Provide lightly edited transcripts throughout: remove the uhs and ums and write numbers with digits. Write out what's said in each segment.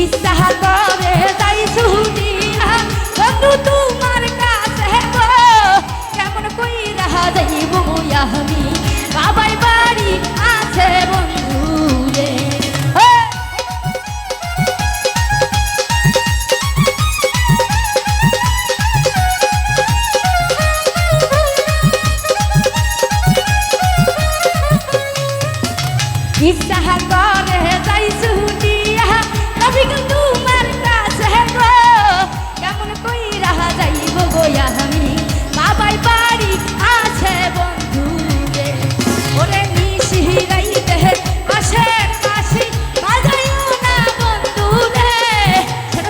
ইচ্ছা করে যাই ছুটিয়া বন্ধু তোমার কাছে গো কেমন কইরা যাইব আমি বাবাই বাড়ি আছে বন্ধু রে ইচ্ছা করে যাই ছুটিয়া তবে কিন্তু তোমার কাছে গো কেমন কইরা যাইব গো আমি বাবাই বাড়ি আছে বন্ধু রে ওরে নিশিরাইতে আসে কাশি বাজাইও না বন্ধু রে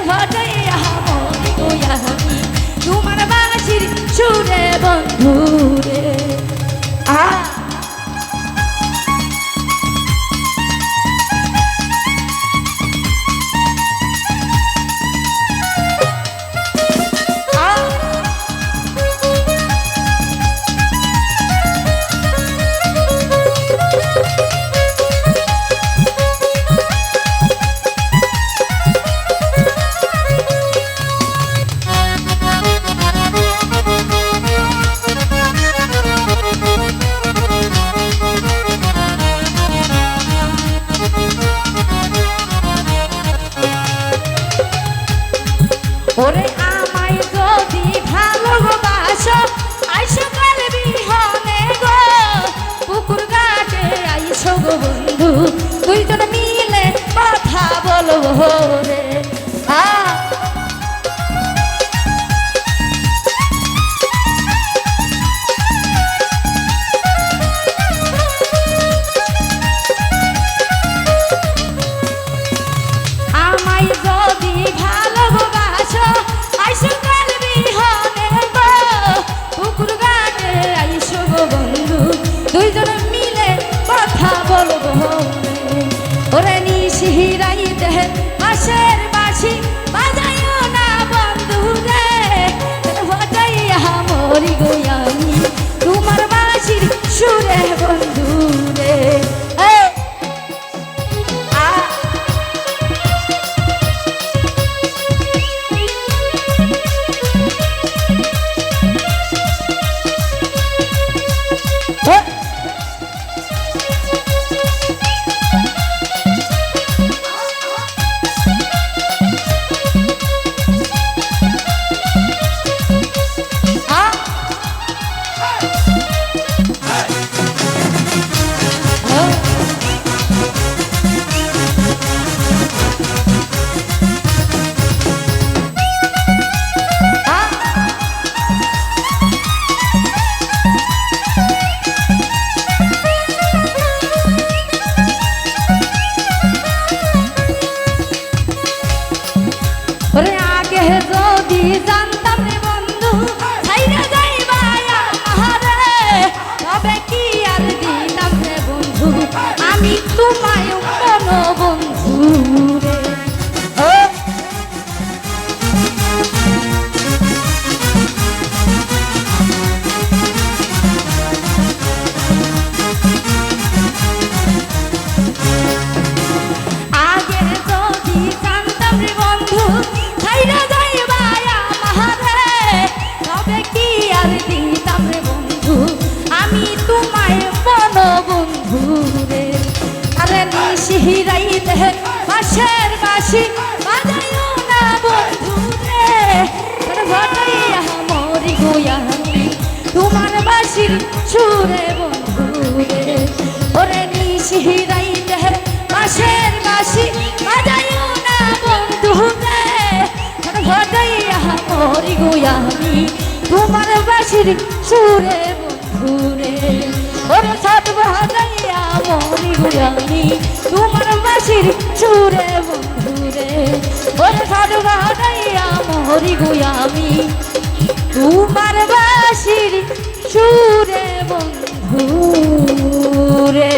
ঘটাইয়া মরি গো আমি তোমার বাঁশির সুরে বন্ধু রে ওরে আমায় যদি ভালোবাসো আইসো কাল বিহনে গো পুকুর ঘাটে আইসো গো বন্ধু দুইজন মিলে কথা বলবো রে আমায় যদি ভালোবাসো আইসো কাল বিহনে গো পুকুর ঘাটে আইসো গো বন্ধু দুইজন মিলে কথা বলবো ওরে নিশিরাইতে হাসের বাঁশি বাজাইও না বন্ধু রে ঘটাইয়া মরি গো আমি তোমার বাঁশির সুরে বন্ধু রে ওরে আগে যদি জানতাম রে বন্ধু ছাইরা যাইবা আমারে তবে কি আর দিতাম রে বন্ধু আমি তোমায় কোনো বন্ধু রে আগে যদি জানতাম রে বন্ধু ছাইরা যাইবা আমারে তবে কি আর দিতাম রে বন্ধু আমি তোমায় কোনো বন্ধু রে আরে নিশিরাইতে বাঁশের বাঁশি বাজাইও না বন্ধু রে ঘটাইয়া মরি গো আমি তোমার বাঁশির সুরে বন্ধু রে ওরে নিশিরাইতে বাঁশের বাঁশি বাজাইও না বন্ধু রে ঘটাইয়া মরি গো আমি তোমার বাঁশির সুরে বন্ধু রে ওরে সাত বাজাইয়া মরি গো আমি তোমার বাঁশির সুরে বন্ধু রে ওরে সাত বাজাইয়া মরি গো আমি তোমার বাঁশির সুরে বন্ধু রে